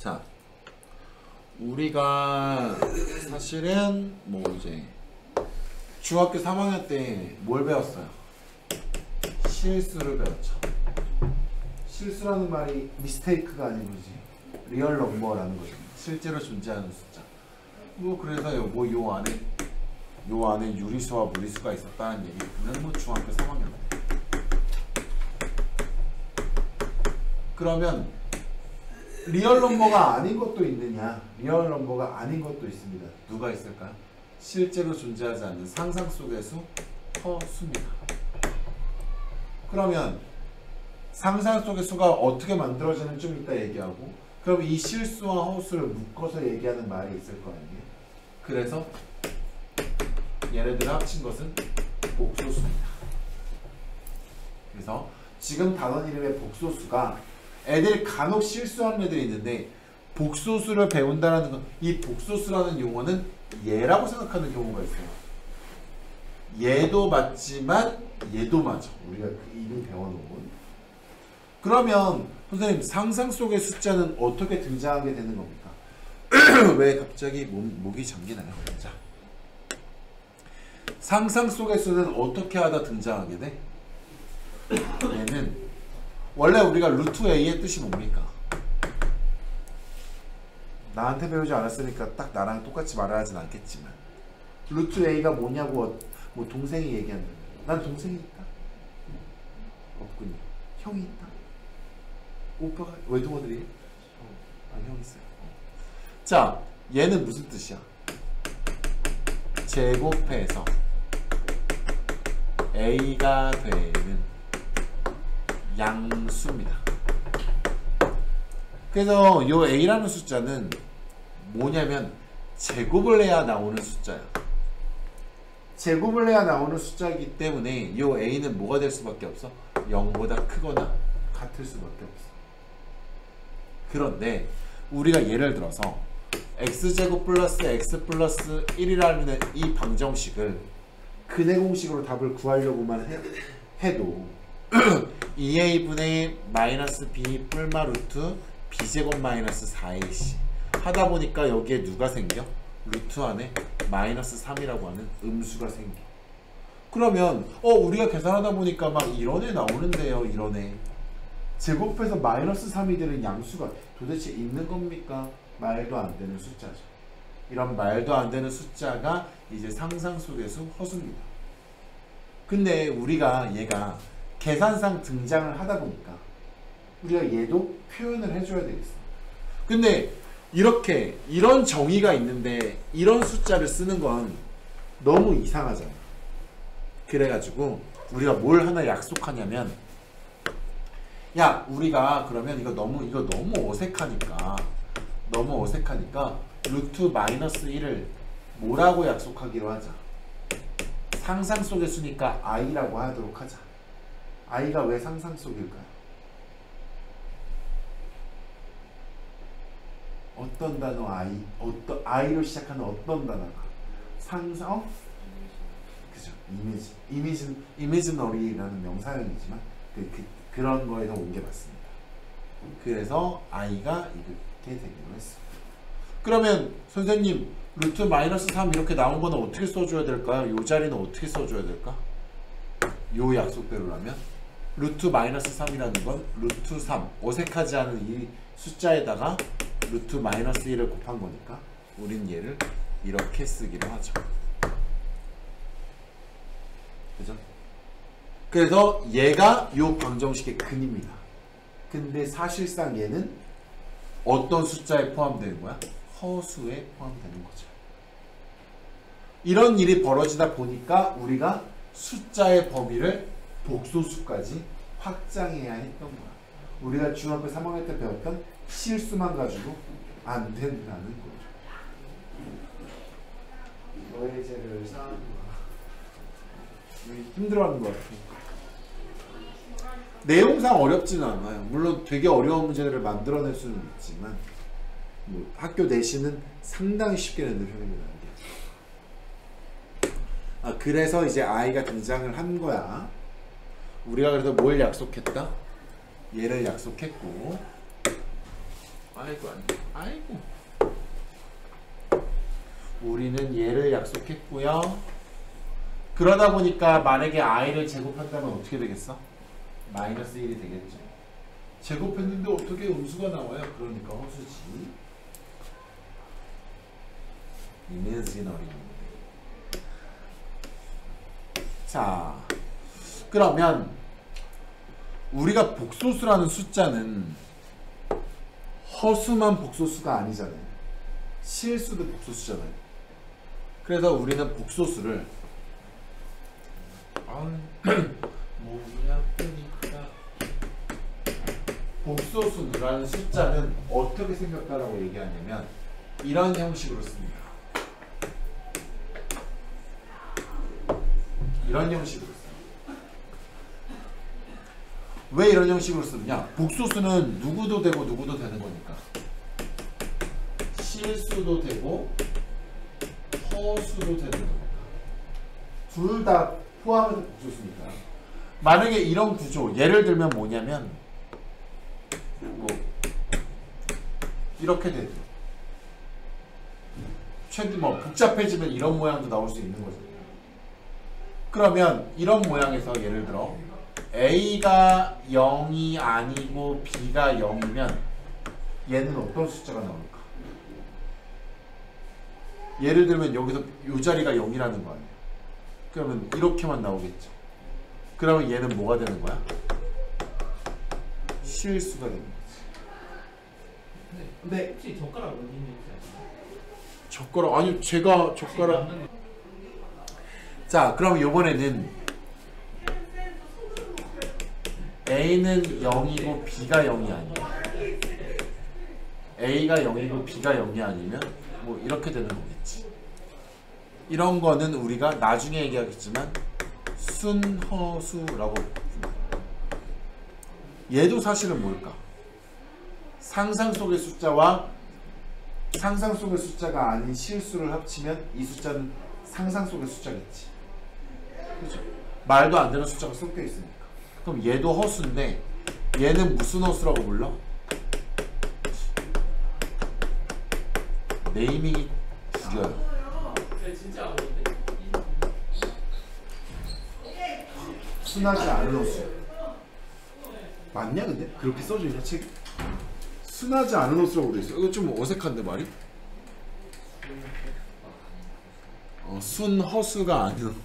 자, 우리가 사실은 뭐 이제 중학교 3학년 때 뭘 배웠어요? 실수를 배웠죠. 실수라는 말이 미스테이크가 아니고 리얼 넘버라는 거죠. 실제로 존재하는 숫자. 뭐 그래서 요 안에 유리수와 무리수가 있었다는 얘기는 뭐 중학교 3학년 때. 그러면 리얼 넘버가 아닌 것도 있느냐? 리얼 넘버가 아닌 것도 있습니다. 누가 있을까요? 실제로 존재하지 않는 상상 속의 수, 허수입니다. 그러면 상상 속의 수가 어떻게 만들어지는지 좀 이따 얘기하고, 그럼 이 실수와 허수를 묶어서 얘기하는 말이 있을 거 아니에요? 그래서 얘네들을 합친 것은 복소수입니다. 그래서 지금 단원 이름의 복소수가 애들이 간혹 실수하는 애들이 있는데, 복소수를 배운다는 건, 이 복소수라는 용어는 얘라고 생각하는 경우가 있어요. 얘도 맞지만 얘도 맞아. 우리가 이미 배워놓은. 그러면 선생님, 상상 속의 숫자는 어떻게 등장하게 되는 겁니까? 왜 갑자기 목이 잠기나요? 자, 상상 속의 수는 어떻게 하다 등장하게 돼? 얘는 원래 우리가 루트 A의 뜻이 뭡니까? 나한테 배우지 않았으니까 딱 나랑 똑같이 말을 하진 않겠지만, 루트 A가 뭐냐고 뭐 동생이 얘기한다. 난 동생이 있다? 없군요. 형이 있다? 오빠가 외동어들이? 형 있어요. 자, 얘는 무슨 뜻이야? 제곱해서 A가 되는 양수입니다. 그래서 요 A라는 숫자는 뭐냐면 제곱을 해야 나오는 숫자야. 제곱을 해야 나오는 숫자이기 때문에 요 A는 뭐가 될 수밖에 없어? 0보다 크거나 같을 수밖에 없어. 그런데 우리가 예를 들어서 x제곱 플러스 x 플러스 1이라는 이 방정식을 근해 공식으로 답을 구하려고만 해도 2a분의 마이너스 b 뿔마 루트 b제곱 마이너스 4ac 하다 보니까 여기에 누가 생겨? 루트 안에 마이너스 3이라고 하는 음수가 생겨. 그러면 우리가 계산하다 보니까 막 이런 애 나오는데요. 이런 애 제곱해서 마이너스 3이 되는 양수가 도대체 있는 겁니까? 말도 안 되는 숫자죠. 이런 말도 안 되는 숫자가 이제 상상 속의 수, 허수입니다. 근데 우리가 얘가 계산상 등장을 하다 보니까 우리가 얘도 표현을 해줘야 되겠어. 근데 이렇게 이런 정의가 있는데 이런 숫자를 쓰는 건 너무 이상하잖아. 그래가지고 우리가 뭘 하나 약속하냐면, 야, 우리가 그러면 이거 너무 어색하니까 루트 마이너스 1을 뭐라고 약속하기로 하자. 상상 속의 수니까 i라고 하도록 하자. i가 왜 상상 속일까요? 어떤 단어 i로 시작하는 어떤 단어가 상상? 그죠? 이미지너리라는 명사형이지만 그런 거에서 온 게 맞습니다. 그래서 i가 이렇게 되기로 했어. 그러면 선생님, 루트 마이너스 3 이렇게 나온 거는 어떻게 써줘야 될까요? 이 자리는 어떻게 써줘야 될까? 요 약속대로라면 루트 마이너스 3이라는 건 루트 3, 어색하지 않은 이 숫자에다가 루트 마이너스 1을 곱한 거니까 우린 얘를 이렇게 쓰기로 하죠. 그죠? 그래서 얘가 요 방정식의 근입니다. 근데 사실상 얘는 어떤 숫자에 포함되는 거야? 허수에 포함되는 거죠. 이런 일이 벌어지다 보니까 우리가 숫자의 범위를 복소수까지 확장해야 했던 거야. 우리가 중학교 3학년 때 배웠던 실수만 가지고 안 된다는 거죠. 너의 죄를 사는 거야. 힘들어하는 것 같아. 내용상 어렵지는 않아요. 물론 되게 어려운 문제들을 만들어낼 수는 있지만 뭐 학교 내신은 상당히 쉽게 내는 편입니다. 그래서 이제 i가 등장을 한 거야. 우리가 그래서 뭘 약속했다? 얘를 약속했고, 아이고 아이고. 우리는 얘를 약속했고요. 그러다 보니까 만약에 i를 제곱한다면 어떻게 되겠어? 마이너스 1이 되겠죠. 제곱했는데 어떻게 음수가 나와요? 그러니까 허수지. 이미지너리. 자, 그러면 우리가 복소수라는 숫자는 허수만 복소수가 아니잖아요. 실수도 복소수잖아요. 그래서 우리는 복소수를 복소수라는 숫자는 어떻게 생겼다라고 얘기하냐면 이런 형식으로 씁니다. 이런 형식으로 씁니다. 왜 이런 형식으로 쓰느냐? 복소수는 누구도 되고 누구도 되는 거니까. 실수도 되고 허수도 되는 거니까. 둘 다 포함해서 복소수니까. 만약에 이런 구조, 예를 들면 뭐냐면 뭐 이렇게 되죠. 최근 뭐 복잡해지면 이런 모양도 나올 수 있는 거죠. 그러면 이런 모양에서 예를 들어 A가 0이 아니고 B가 0이면 얘는 어떤 숫자가 나올까? 예를 들면 여기서 이 자리가 0이라는 거 아니에요. 그러면 이렇게만 나오겠죠. 그러면 얘는 뭐가 되는 거야? 실수가 되는 거지. 근데 혹시 젓가락 어디 있는지 아시나요? 젓가락 아니 제가 젓가락. 자, 그럼 이번에는 A는 0이고 B가 0이 아니야. A가 0이고 B가 0이 아니면 뭐 이렇게 되는 거겠지. 이런 거는 우리가 나중에 얘기하겠지만 순허수라고 부릅니다. 얘도 사실은 뭘까? 상상 속의 숫자와 상상 속의 숫자가 아닌 실수를 합치면 이 숫자는 상상 속의 숫자겠지. 그렇죠? 말도 안 되는 숫자가 섞여 있으니까. 그럼 얘도 허수인데 얘는 무슨 허수라고 불러? 네이밍이 구려요. 진짜 어려운데? 순하지 않은 허수. 맞냐 근데? 그렇게 써져 있냐 책이? 순하지 않은 허수라고 돼 있어. 이거 좀 어색한데 말이? 순허수가 아닌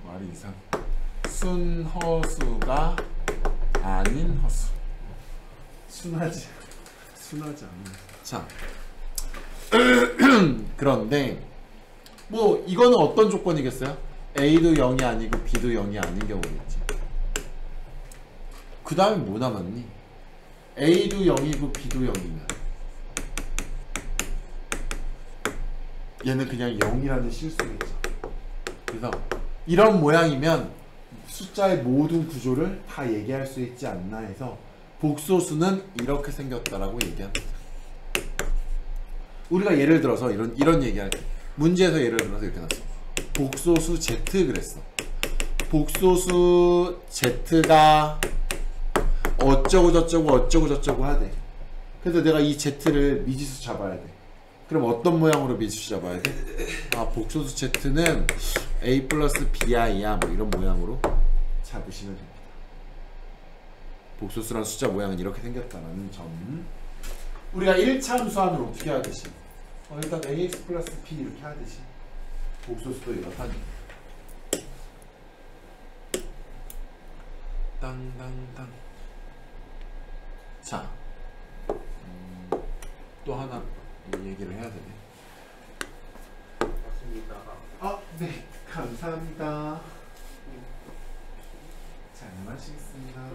말이 이상. 순허수가 아닌 허수. 순하지 않은 허수. 자, 그런데 뭐 이거는 어떤 조건이겠어요? A도 0이 아니고 B도 0이 아닌 경우겠지. 그 다음에 뭐 남았니? A도 0이고 B도 0이면 얘는 그냥 0이라는 실수겠죠. 그래서 이런 모양이면 숫자의 모든 구조를 다 얘기할 수 있지 않나 해서 복소수는 이렇게 생겼다라고 얘기합니다. 우리가 예를 들어서 이런 얘기할게. 문제에서 예를 들어서 이렇게 나왔어. 복소수 Z 그랬어. 복소수 Z가 어쩌고 저쩌고 하대. 그래서 내가 이 Z를 미지수 잡아야 돼. 그럼 어떤 모양으로 미지수 잡아야 돼? 아, 복소수 Z는 A 플러스 BI야. 뭐 이런 모양으로 잡으시면 됩니다. 복소수란 숫자 모양은 이렇게 생겼다는 점. 우리가 1차 함수하면 어떻게 하듯이 일단 AX 플러스 B 이렇게 하듯이 복소수도 이렇다니. 땅땅땅. 자, 또 하나 얘기를 해야 되네. 맞습니다. 네, 감사합니다. 잘 마시겠습니다.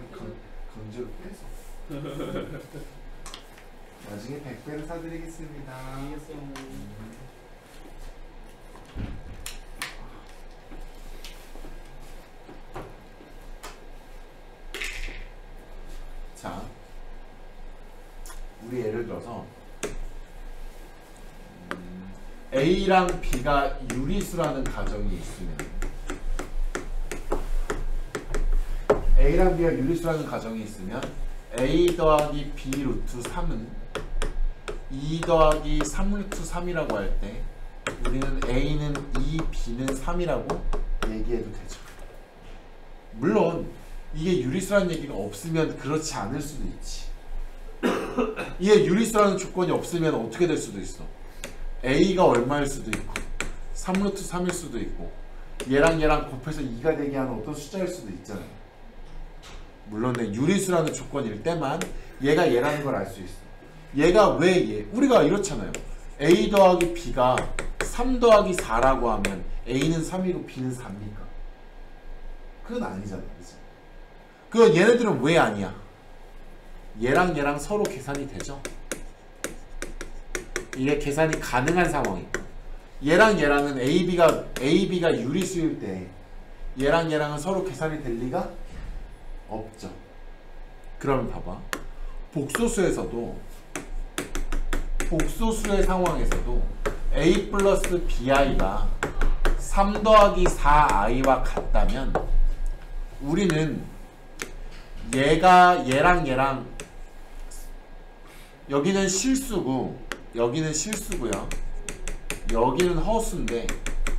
건조를 빼서 나중에 100배를 사드리겠습니다. 자, 우리 예를 들어서 A랑 B가 유리수라는 가정이 있으면 A랑 B가 유리수라는 가정이 있으면 a 더하기 b 루트 3은 2 더하기 3 루트 3이라고 할 때 우리는 a는 2, b는 3이라고 얘기해도 되죠. 물론 이게 유리수라는 얘기가 없으면 그렇지 않을 수도 있지. 이게 유리수라는 조건이 없으면 어떻게 될 수도 있어. a가 얼마일 수도 있고 3 루트 3일 수도 있고 얘랑 곱해서 2가 되게 하는 어떤 숫자일 수도 있잖아요. 물론 유리수라는 조건일 때만 얘가 얘라는 걸 알 수 있어. 얘가 왜 얘? 우리가 이렇잖아요. a 더하기 b가 3 더하기 4라고 하면 a는 3이고 b는 4입니까? 그건 아니잖아. 그치? 그 얘네들은 왜 아니야? 얘랑 서로 계산이 되죠? 이게 계산이 가능한 상황이고 얘랑은 AB가 유리수일 때 얘랑은 서로 계산이 될 리가 없죠. 그러면 봐봐. 복소수의 상황에서도 A 플러스 BI가 3 더하기 4i와 같다면 우리는 얘랑 여기는 실수고 여기는 실수고요. 여기는 허수인데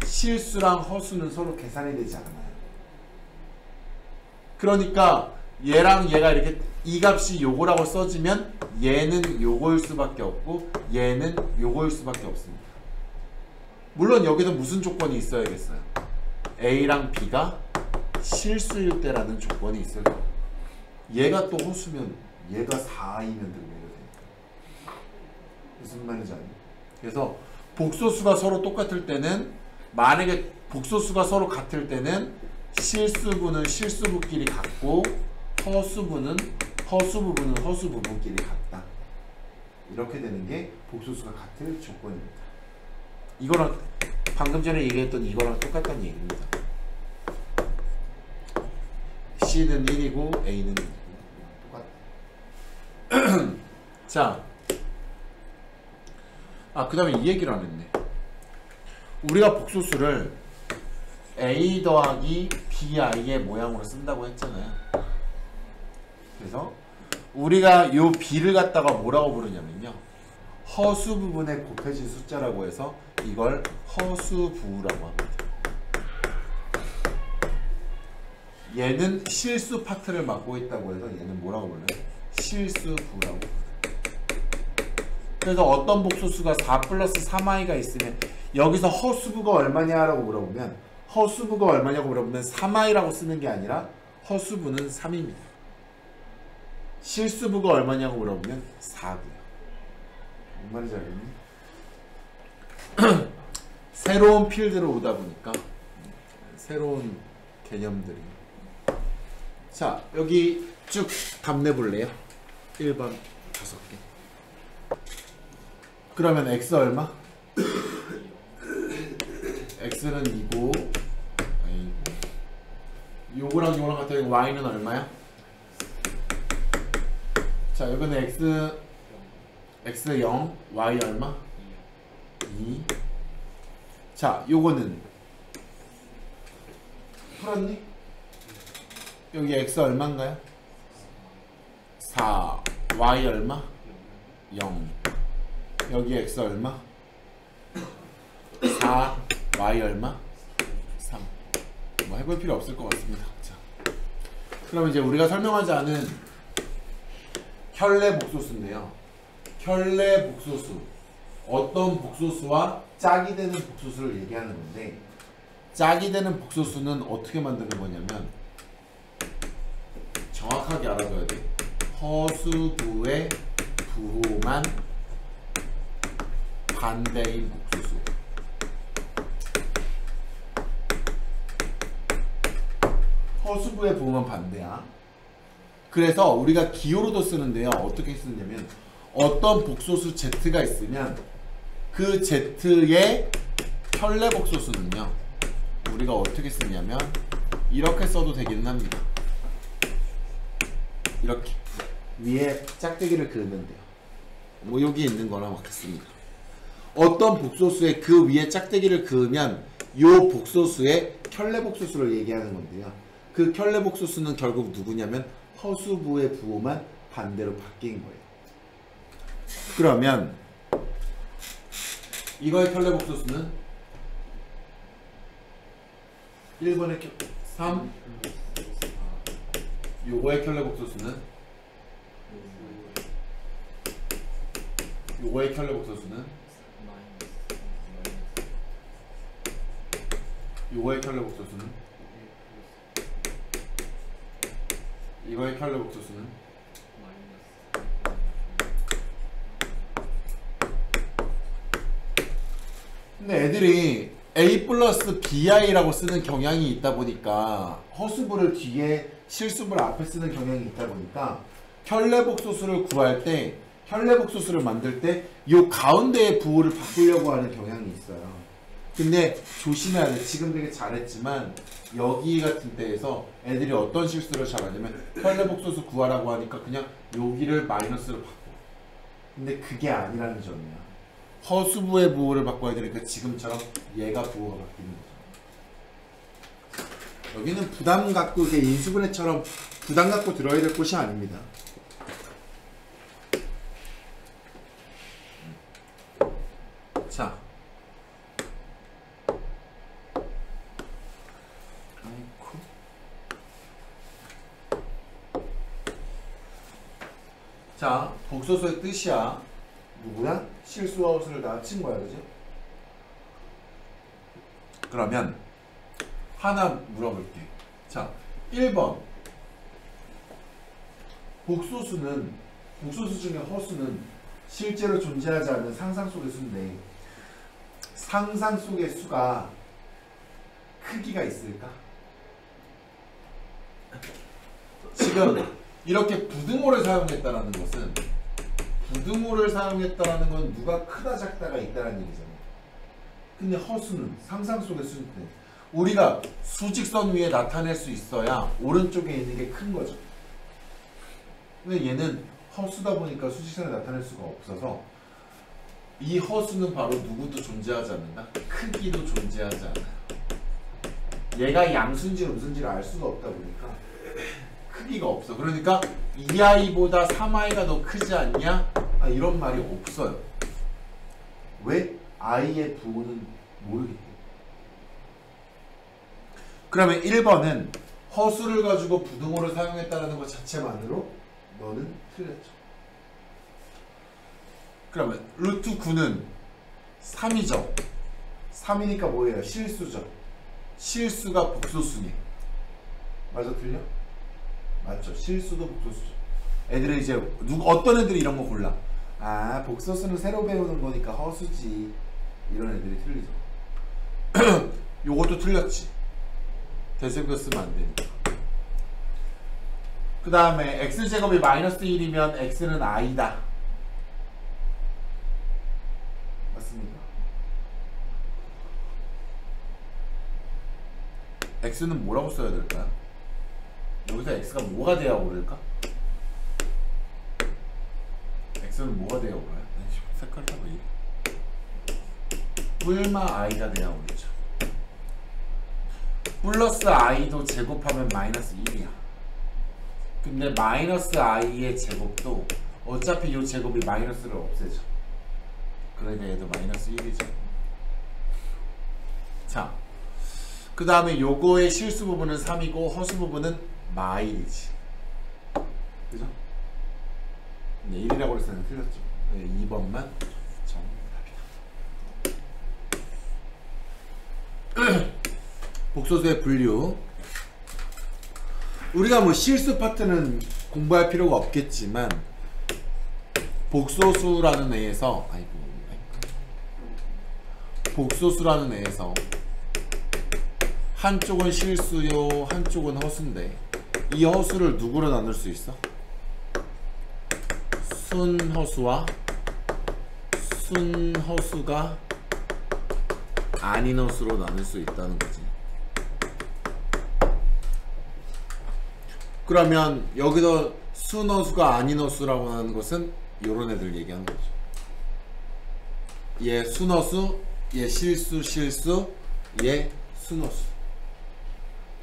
실수랑 허수는 서로 계산이 되지 않아요. 그러니까 얘랑 얘가 이렇게 이 값이 요거라고 써지면 얘는 요거일 수밖에 없고 얘는 요거일 수밖에 없습니다. 물론 여기서 무슨 조건이 있어야겠어요? A랑 B가 실수일 때라는 조건이 있을 거예요. 얘가 또 허수면 얘가 4이면 되고 무슨 말인지 아니? 그래서 복소수가 서로 똑같을 때는 만약에 복소수가 서로 같을 때는 실수부는 실수부끼리 같고 허수부는 허수부분끼리 같다. 이렇게 되는 게 복소수가 같을 조건입니다. 이거랑 방금 전에 얘기했던 이거랑 똑같다는 얘기입니다. C는 1이고 A는 1이고 똑같다. 자, 그 다음에 이 얘기를 안 했네. 우리가 복소수를 A 더하기 BI의 모양으로 쓴다고 했잖아요. 그래서 우리가 요 B를 갖다가 뭐라고 부르냐면요, 허수 부분에 곱해진 숫자라고 해서 이걸 허수부라고 합니다. 얘는 실수 파트를 맡고 있다고 해서 얘는 뭐라고 불러요? 실수부라고. 그래서 어떤 복소수가 4 플러스 3i가 있으면 여기서 허수부가 얼마냐라고 물어보면 허수부가 얼마냐고 물어보면 3i라고 쓰는 게 아니라 허수부는 3입니다. 실수부가 얼마냐고 물어보면 4고요. 뭔 말인지 알겠니? 새로운 필드로 오다 보니까 새로운 개념들이. 자, 여기 쭉 답내 볼래요? 1번 5개. 그러면 x 얼마? x는 2고 요거랑 요거랑 같으면 y는 얼마야? 자, 여기는 x 0, y 얼마? 2. 자, 요거는 풀었니? 여기 x 얼마인가요? 4, y 얼마? 0. 여기 x 얼마? 4, y 얼마? 3. 뭐 해볼 필요 없을 것 같습니다. 자, 그럼 이제 우리가 설명하지 않은 켤레 복소수인데요. 켤레 복소수, 어떤 복소수와 짝이 되는 복소수를 얘기하는 건데, 짝이 되는 복소수는 어떻게 만드는 거냐면 정확하게 알아둬야 돼. 허수부의 부호만 반대인 복소수. 허수부의 부호만 반대야. 그래서 우리가 기호로도 쓰는데요. 어떻게 쓰냐면 어떤 복소수 z가 있으면 그 z의 켤레 복소수는요, 우리가 어떻게 쓰냐면 이렇게 써도 되기는 합니다. 이렇게 위에 짝대기를 그으면 돼요. 뭐 여기 있는 거랑 같습니다. 어떤 복소수의 그 위에 짝대기를 그으면 요 복소수의 켤레 복소수를 얘기하는 건데요. 그 켤레 복소수는 결국 누구냐면 허수부의 부호만 반대로 바뀐 거예요. 그러면 이거의 켤레복소수는 1번의 3, 요거의 켤레복소수는 요거의 켤레복소수는 요거의 켤레복소수는 이거의 켤레복소수는 근데 애들이 A 플러스 BI라고 쓰는 경향이 있다 보니까 허수부를 뒤에 실수부를 앞에 쓰는 경향이 있다 보니까 켤레복소수를 구할 때 켤레복소수를 만들 때 이 가운데의 부호를 바꾸려고 하는 경향이 있어요. 근데 조심해야 돼. 지금 되게 잘했지만 여기 같은 때에서 애들이 어떤 실수를 잘 하냐면 켤레복소수 구하라고 하니까 그냥 여기를 마이너스로 바꿔. 근데 그게 아니라는 점이야. 허수부의 부호를 바꿔야 되니까 지금처럼 얘가 부호가 바뀌는 거죠. 여기는 부담 갖고 이게 인수분해처럼 부담 갖고 들어야 될 곳이 아닙니다. 자, 아이쿠. 자, 복소수의 뜻이야. 누구야? 실수와 허수를 다 합친 거야, 그죠? 그러면 하나 물어볼게. 자, 1번 복소수 중에 허수는 실제로 존재하지 않는 상상 속의 수인데 상상 속의 수가 크기가 있을까? 지금 이렇게 부등호를 사용했다라는 것은 부등호를 사용했다라는 건 누가 크다 작다가 있다라는 얘기잖아요. 근데 허수는 상상 속의 수인데 우리가 수직선 위에 나타낼 수 있어야 오른쪽에 있는 게 큰 거죠. 근데 얘는 허수다 보니까 수직선에 나타낼 수가 없어서 이 허수는 바로 누구도 존재하지 않는다. 크기도 존재하지 않아요. 얘가 양수인지 음수인지를 알 수가 없다 보니까 크기가 없어. 그러니까 2i보다 3i가 더 크지 않냐? 이런 말이 없어요. 왜? i의 부호는 모르기 때문에. 그러면 1번은 허수를 가지고 부등호를 사용했다는 것 자체만으로 너는 틀렸죠. 그러면 루트 9는 3이죠. 3이니까 뭐예요? 실수죠. 실수가 복소수니. 맞아, 틀려? 맞죠. 실수도 복소수죠. 애들은 이제 어떤 애들이 이런 거 골라. 아, 복소수는 새로 배우는 거니까 허수지. 이런 애들이 틀리죠. 요것도 틀렸지. 대세표 쓰면 안 되니까. 그 다음에 x제곱이 마이너스 1이면 x는 i다. 맞습니까? x는 뭐라고 써야 될까요? 여기서 x가 뭐가 돼야 오를까? x는 뭐가 돼야 오르요? 색깔이 다 왜 이래? 뿔마 i가 돼야 오르죠. 플러스 i도 제곱하면 마이너스 1이야. 근데 마이너스 i의 제곱도 어차피 이 제곱이 마이너스를 없애죠. 그러니까 얘도 마이너스 1이죠. 자, 그 다음에 요거의 실수 부분은 3이고 허수 부분은 마일이지. 그죠? 네, 1이라고 했을 때는 틀렸죠. 네, 2번만 정답이다. 복소수의 분류. 우리가 뭐 실수 파트는 공부할 필요가 없겠지만 복소수라는 애에서 복소수라는 애에서 한쪽은 실수요, 한쪽은 허수인데 이 허수를 누구로 나눌 수 있어? 순허수와 순허수가 아닌 허수로 나눌 수 있다는 거지. 그러면 여기서 순허수가 아닌 허수라고 하는 것은 요런 애들 얘기하는 거죠. 얘 순허수, 얘 실수, 얘 순허수.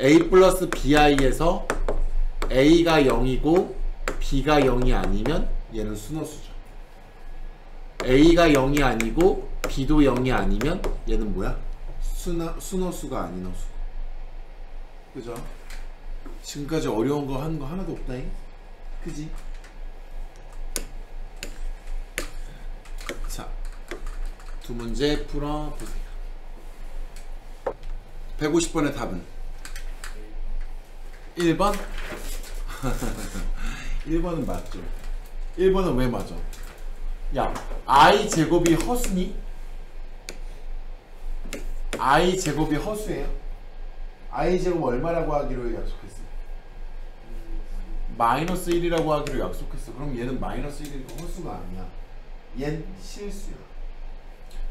A 플러스 BI에서 A가 0이고 B가 0이 아니면 얘는 순허수죠. A가 0이 아니고 B도 0이 아니면 얘는 뭐야? 순허수가 아닌 허수. 그죠? 지금까지 어려운 거 하는 거 하나도 없다잉? 그지? 자, 두 문제 풀어보세요. 150번의 답은 1번? 1번은 맞죠. 1번은 왜 맞아? 야, I 제곱이 허수니? I 제곱이 허수예요? I 제곱 얼마라고 하기로 약속했어요? 마이너스 1이라고 하기로 약속했어. 그럼 얘는 마이너스 1이니까 허수가 아니야. 얘는 실수야.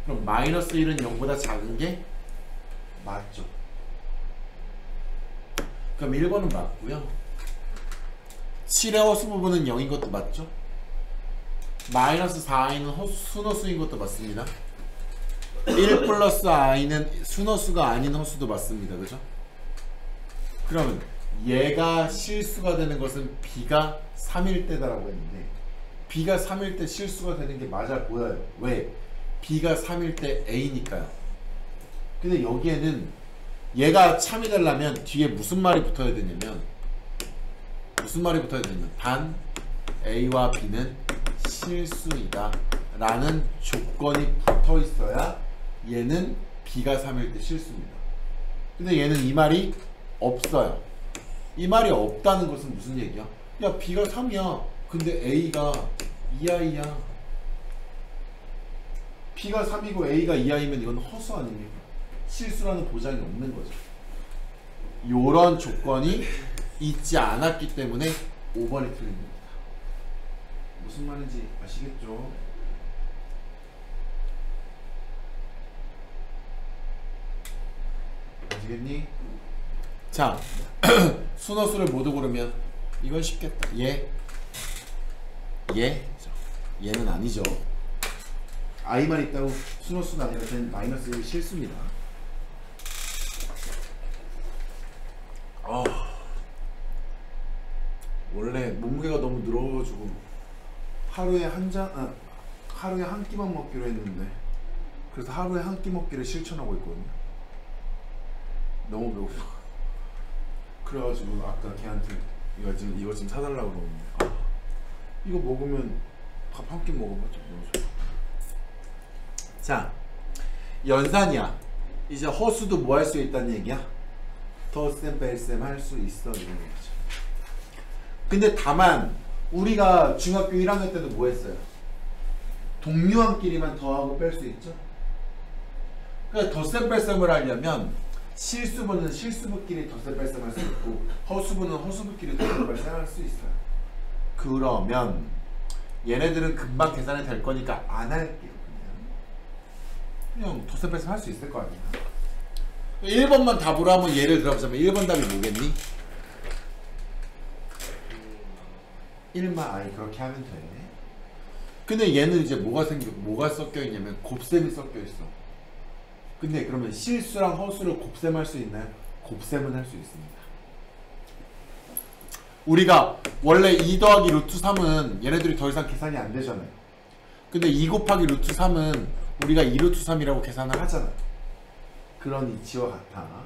그럼 마이너스 1은 0보다 작은 게 맞죠. 그럼 1번은 맞고요. 7의 허수 부분은 0인 것도 맞죠? 마이너스 4i는 순허수인 것도 맞습니다. 1 플러스 i는 순허수가 아닌 허수도 맞습니다. 그죠? 그러면 얘가 실수가 되는 것은 b가 3일 때다라고 했는데 b가 3일 때 실수가 되는 게 맞아 보여요. 왜? b가 3일 때 a니까요. 근데 여기에는 얘가 참이 되려면 뒤에 무슨 말이 붙어야 되냐면 단 a와 b는 실수이다 라는 조건이 붙어 있어야 얘는 b가 3일 때 실수입니다. 근데 얘는 이 말이 없어요. 이 말이 없다는 것은 무슨 얘기야? 야, b가 3이야. 근데 a가 2i야. b가 3이고 a가 2i면 이건 허수 아닙니까? 실수라는 보장이 없는 거죠. 요런 조건이 있지 않았기 때문에 5번이 틀린 겁니다. 무슨 말인지 아시겠죠? 아시겠니? 자, 순허수를 모두 고르면 이건 쉽겠다. 얘는 아니죠. i만 있다고 순허수가 아니라 된 마이너스 1이 실수입니다. 원래 몸무게가 너무 늘어가지고 하루에 한 끼만 먹기로 했는데 그래서 하루에 한 끼 먹기를 실천하고 있거든요. 너무 배고파. 그래가지고 아까 걔한테 이거 좀 사달라고 그러는데 이거 먹으면 밥 한 끼 먹어봤자 너무 좋아. 자, 연산이야. 이제 허수도 뭐 할 수 있다는 얘기야? 덧셈 뺄셈 할 수 있어 이런 얘기죠. 근데 다만 우리가 중학교 1학년 때도 뭐 했어요? 동류한끼리만 더하고 뺄 수 있죠? 그러니까 덧셈 뺄셈을 하려면 실수분은 실수분끼리 덧셈 뺄셈 할 수 있고 허수분은 허수분끼리 덧셈 뺄셈 할 수 있어요. 그러면 얘네들은 금방 계산이 될 거니까 안 할게요. 그냥 덧셈 뺄셈 할 수 있을 거 아니야. 1번만 답으로 한번 예를 들어보자면 1번 답이 뭐겠니? 1마 i 그렇게 하면 돼. 근데 얘는 이제 뭐가 섞여 있냐면 곱셈이 섞여 있어. 근데 그러면 실수랑 허수를 곱셈할 수 있나요? 곱셈은 할 수 있습니다. 우리가 원래 2 더하기 루트 3은 얘네들이 더 이상 계산이 안 되잖아요. 근데 2 곱하기 루트 3은 우리가 2 루트 3이라고 계산을 하잖아요. 그런 이치와 같아.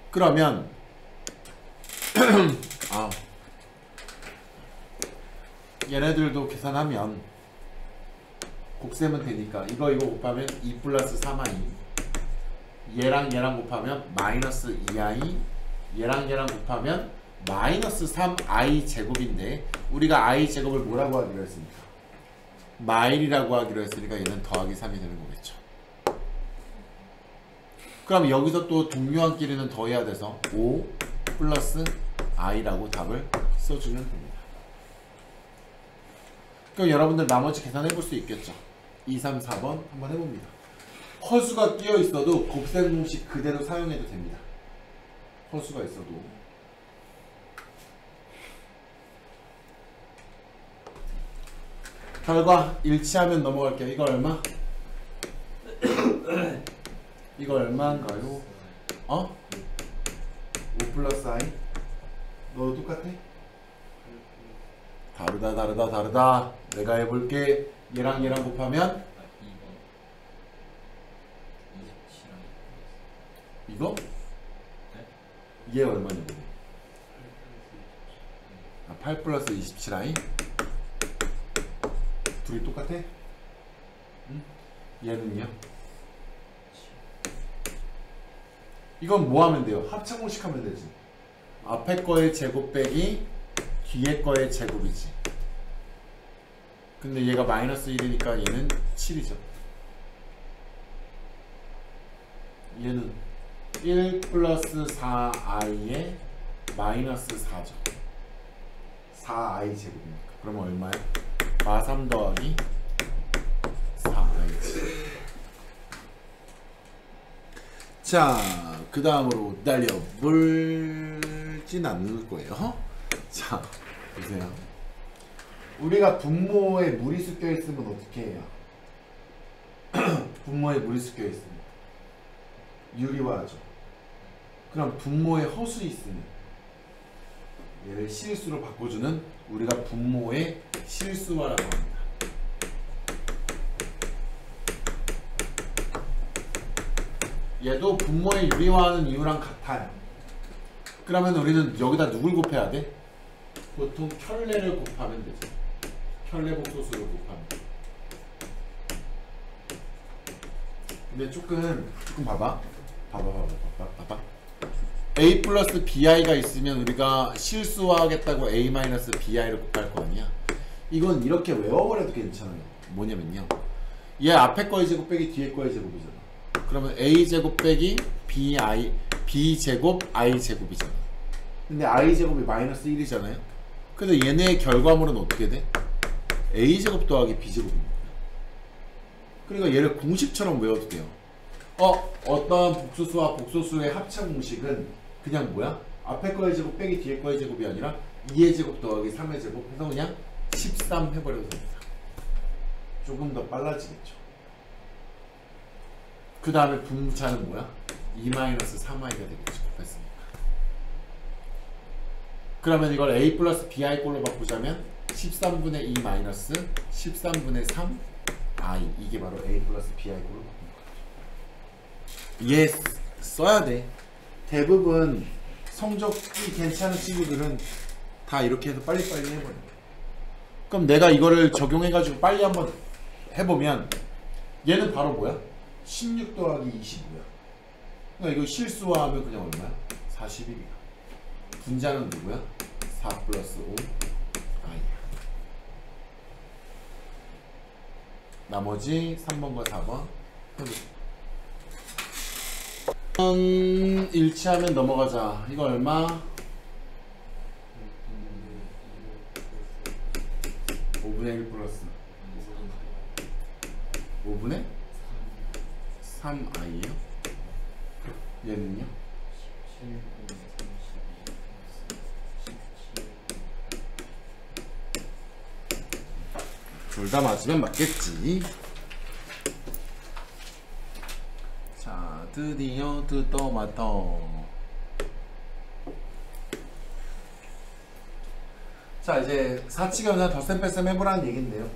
그러면 얘네들도 계산하면 곱셈은 되니까 이거 곱하면 2 플러스 3i 얘랑 곱하면 마이너스 2i 얘랑 곱하면 마이너스 3i 제곱인데 우리가 i 제곱을 뭐라고 하기로 했습니까? 마일이라고 하기로 했으니까 얘는 더하기 3이 되는 거겠죠. 그럼 여기서 또 동류한끼리는 더해야 돼서 5 플러스 i라고 답을 써주면 됩니다. 그럼 여러분들 나머지 계산해 볼 수 있겠죠. 2, 3, 4번 한번 해봅니다. 허수가 끼어 있어도 곱셈 공식 그대로 사용해도 됩니다. 허수가 있어도. 결과 일치하면 넘어갈게요. 이거 얼마? 이거 얼마인가요? 5 플러스 i? 너도 똑같아? 다르다. 내가 해볼게. 얘랑 곱하면 2번 27랑 이거? 네? 얘 얼마냐고. 8 플러스 27i. 둘이 똑같아? 응? 얘는요? 이건 뭐 하면 돼요? 합창공식 하면 되지. 앞에 거의 제곱 빼기 뒤에 거의 제곱이지. 근데 얘가 마이너스 1이니까 얘는 7이죠. 얘는 1 플러스 4i에 마이너스 4죠. 4i 제곱이니까. 그러면 얼마야? 43 더하기 4i지. 자, 그 다음으로 날려볼진 않을 거예요. 자, 보세요. 우리가 분모에 무리수 껴있으면 어떻게 해요? 분모에 무리수 껴있으면 유리화하죠. 그럼 분모에 허수 있으면 얘를 실수로 바꿔주는 우리가 분모의 실수화라고 합니다. 얘도 분모의 유리화하는 이유랑 같아요. 그러면 우리는 여기다 누굴 곱해야 돼? 보통 켤레를 곱하면 되죠. 켤레 복소수를 곱하면. 근데 조금 봐봐. a 플러스 bi가 있으면 우리가 실수화하겠다고 a 마이너스 bi를 곱할 거 아니야. 이건 이렇게 외워버려도 괜찮아요. 뭐냐면요, 얘 앞에 거의 제곱 빼기 뒤에 거의 제곱이잖아. 그러면 a 제곱 빼기 b 제곱 i 제곱이잖아. 근데 i 제곱이 마이너스 1이잖아요. 근데 얘네의 결과물은 어떻게 돼? a 제곱 더하기 b 제곱입니다. 그러니까 얘를 공식처럼 외워도 돼요. 어떤 복소수와 복소수의 합차 공식은 그냥 뭐야? 앞에 거의 제곱 빼기 뒤에 거의 제곱이 아니라 2의 제곱 더하기 3의 제곱 해서 그냥 13 해버려도 됩니다. 조금 더 빨라지겠죠. 그 다음에 분차는 뭐야? 2-3i가 되겠죠. 곱했으니까. 그러면 이걸 a 플러스 bi 꼴로 바꾸자면 13분의 2 마이너스 13분의 3 i, 이게 바로 a 플러스 bi 꼴로 바꾸는 거죠. 얘 써야 돼. 대부분 성적이 괜찮은 친구들은 다 이렇게 해서 빨리빨리 해버려요. 그럼 내가 이거를 적용해가지고 빨리 한번 해보면 얘는 바로 뭐야? 16 더하기 25야. 그러니까 이거 실수화하면 그냥 얼마야? 41이야. 분자는 누구야? 4 플러스 5 i야. 나머지 3번과 4번 해보자. 일치하면 넘어가자. 이거 얼마? 5분의 1 플러스 5분의 3i예요? 얘는요? 17 둘 다 맞으면 맞겠지. 자, 드디어 토마토. 자, 이제 사치견사 덧셈 뺄셈 해보라는 얘긴데요.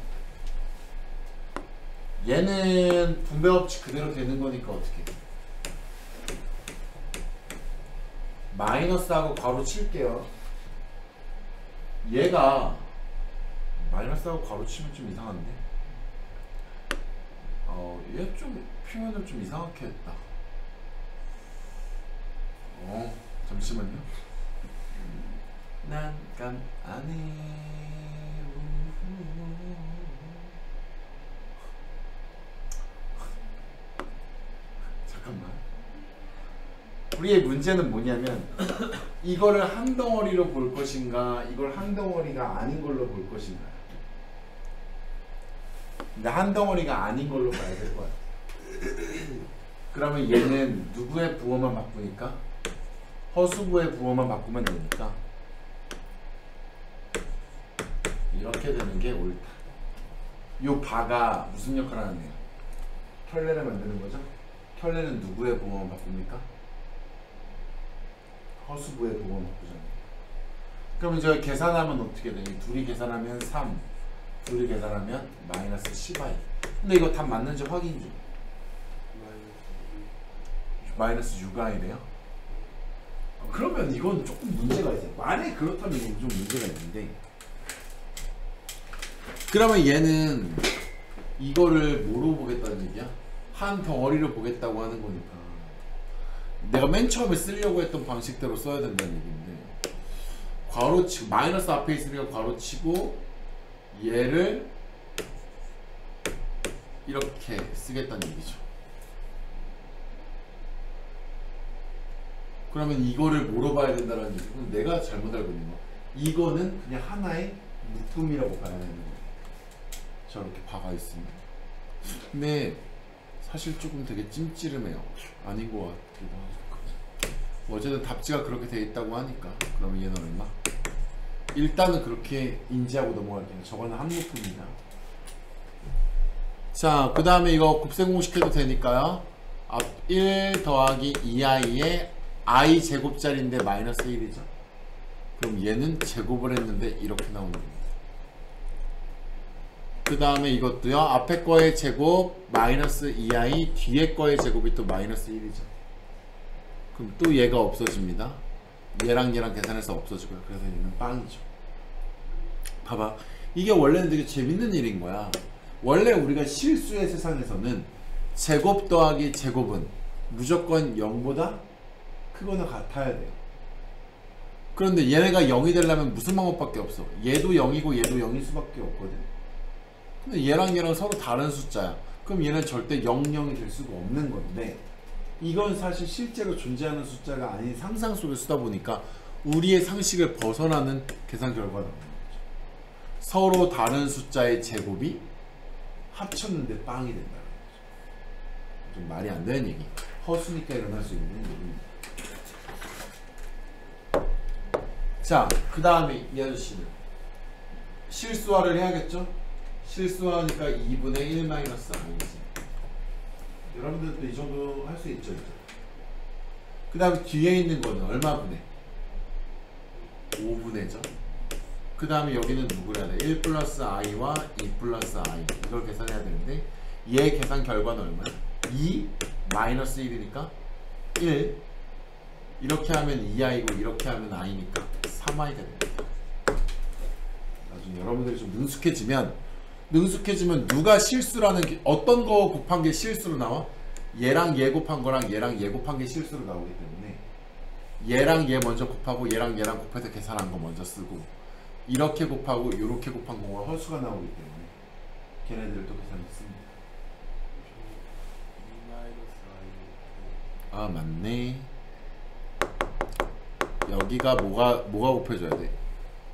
얘는 분배 법칙 그대로 되는 거니까 어떻게? 마이너스하고 괄호 칠게요. 얘가 마이너스하고 괄호 치면 좀 이상한데? 얘 좀 표현을 좀 이상하게 했다. 잠시만요. 난감 안해. 잠깐만. 우리의 문제는 뭐냐면 이거를 한 덩어리로 볼 것인가, 이걸 한 덩어리가 아닌 걸로 볼 것인가. 근데 한 덩어리가 아닌 걸로 봐야 될 것 같아. 그러면 얘는 누구의 부호만 바꾸니까? 허수부의 부호만 바꾸면 되니까 이렇게 되는 게 옳다. 요 바가 무슨 역할을 하느냐? 켤레를 만드는 거죠? 켤레는 누구의 부호만 바꿉니까? 허수부의 부호만 바꾸잖아요. 그러면 저 계산하면 어떻게 돼? 둘이 계산하면 3, 둘이 계산하면 마이너스 10i. 근데 이거 답 맞는지 확인 좀. 마이너스 6i래요. 그러면 이건 조금 문제가 있어요. 만약에 그렇다면 이건 좀 문제가 있는데, 그러면 얘는 이거를 뭐로 보겠다는 얘기야? 한 덩어리를 보겠다고 하는 거니까 내가 맨 처음에 쓰려고 했던 방식대로 써야 된다는 얘기인데, 괄호치고 마이너스 앞에 있으니까 괄호치고 얘를 이렇게 쓰겠다는 얘기죠. 그러면 이거를 뭐로 봐야 된다는 얘기는 내가 잘못 알고 있는 거. 이거는 그냥 하나의 묶음이라고 봐야 되는 거예요. 저렇게 박아 있으면. 근데 사실 조금 되게 찜찌름해요. 아닌 것 같기도 하고. 어쨌든 답지가 그렇게 돼 있다고 하니까. 그러면 얘는 얼마? 일단은 그렇게 인지하고 넘어갈게요. 저거는 한 묶음이다. 자, 그 다음에 이거 곱셈공식 해도 되니까요. 앞 1 더하기 2i에 i 제곱짜리인데 마이너스 1이죠. 그럼 얘는 제곱을 했는데 이렇게 나오는 겁니다. 그 다음에 이것도요. 앞에 거의 제곱 마이너스 2i, 뒤에 거의 제곱이 또 마이너스 1이죠. 그럼 또 얘가 없어집니다. 얘랑 얘랑 계산해서 없어지고요. 그래서 얘는 빵이죠. 봐봐. 이게 원래는 되게 재밌는 일인 거야. 원래 우리가 실수의 세상에서는 제곱 더하기 제곱은 무조건 0보다 크거나 같아야 돼요. 그런데 얘네가 0이 되려면 무슨 방법밖에 없어? 얘도 0이고 얘도 0일 수밖에 없거든. 근데 얘랑 얘랑 서로 다른 숫자야. 그럼 얘는 절대 0, 0이 될 수가 없는 건데, 이건 사실 실제로 존재하는 숫자가 아닌 상상 속에 쓰다 보니까 우리의 상식을 벗어나는 계산 결과가 나오는 거죠. 서로 다른 숫자의 제곱이 합쳤는데 빵이 된다는 거죠. 좀 말이 안 되는 얘기. 허수니까 일어날 수 있는 얘기입니다. 자, 그 다음에 이 아저씨는 실수화를 해야겠죠? 실수화하니까 2분의 1 마이너스 i지. 여러분들도 이 정도 할 수 있죠, 이제. 그 다음에 뒤에 있는 거는 얼마분의? 5분의죠. 그 다음에 여기는 누구를 해야 돼? 1 플러스 i와 2 플러스 i. 이걸 계산해야 되는데, 얘 계산 결과는 얼마야? 2 마이너스 1이니까 1. 이렇게 하면 2i고 이렇게 하면 i니까 3i가 됩니다. 나중에 여러분들이 좀 능숙해지면 누가 실수라는 게, 어떤 거 곱한 게 실수로 나와? 얘랑 얘 곱한 거랑 얘랑 얘 곱한 게 실수로 나오기 때문에 얘랑 얘 먼저 곱하고 얘랑 얘랑 곱해서 계산한 거 먼저 쓰고, 이렇게 곱하고 이렇게 곱한 거가 헐수가 나오기 때문에 걔네들을 또 계산했습니다. 아, 맞네. 여기가 뭐가 곱해줘야 돼?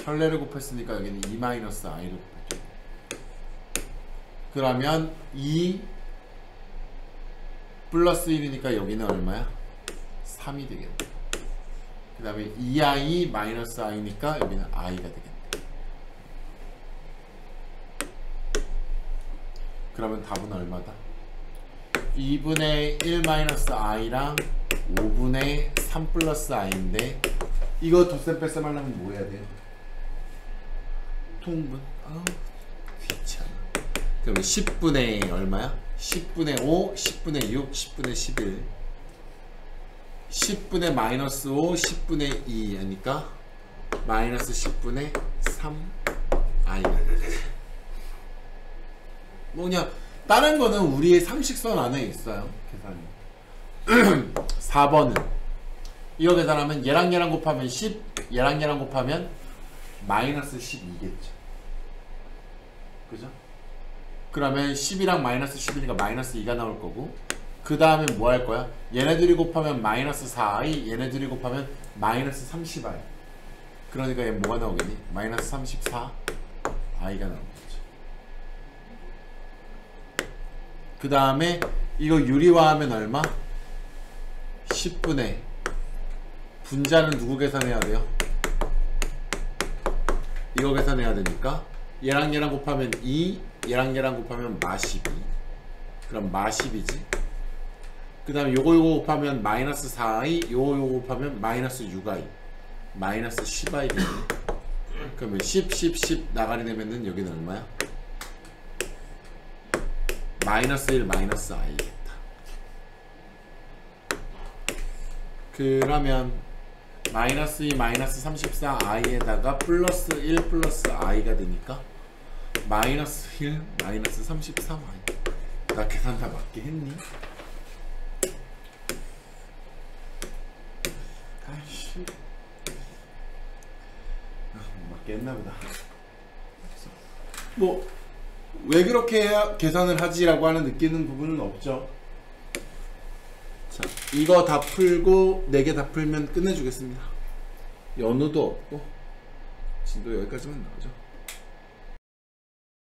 혈례를 곱했으니까 여기는 2-i를 곱해줘야 돼. 그러면 2 플러스 1이니까 여기는 얼마야? 3이 되겠네. 그 다음에 2i 마이너스 i니까 여기는 i가 되겠네. 그러면 답은 얼마다? 2분의 1 마이너스 i랑 5분의 3 플러스 i인데, 이거 덧셈 뺄셈 하려면 뭐 해야 돼요? 통분. 귀찮아. 그러면 10분의 얼마야? 10분의 5, 10분의 6, 10분의 11. 10분의 마이너스 5, 10분의 2 하니까 마이너스 10분의 3 i가 되지. 뭐 그냥 다른 거는 우리의 상식선 안에 있어요. 계산이. 4번은 이거 계산하면 얘랑 얘랑 곱하면 10, 얘랑 얘랑 곱하면 마이너스 12겠죠. 그죠? 그러면 10이랑 마이너스 11이니까 마이너스 2가 나올 거고, 그 다음에 뭐 할 거야? 얘네들이 곱하면 마이너스 4i, 얘네들이 곱하면 마이너스 30i. 그러니까 얘 뭐가 나오겠니? 마이너스 34i가 나오겠죠. 그 다음에 이거 유리화하면 얼마? 10분의 분자는 누구 계산해야 돼요? 이거 계산해야 되니까 얘랑 얘랑 곱하면 2, 얘랑 얘랑 곱하면 마12. 그럼 마10이지. 그 다음에 요거 곱하면 마이너스 4i, 요거 곱하면 마이너스 6i, 마이너스 10i 되네. 그러면 10 나가리 내면은 여기는 얼마야? 마이너스 1 마이너스 i겠다. 그러면 마이너스 2 마이너스 34 i에다가 플러스 1 플러스 i가 되니까 마이너스 1 마이너스 33 i. 나 계산 다 맞게 했니? 아이씨, 맞게 했나보다. 뭐 왜 그렇게 해야 계산을 하지라고 하는 느끼는 부분은 없죠. 자, 이거 다 풀고 4개 다 풀면 끝내주겠습니다. 연우도 없고 진도 여기까지만 나오죠.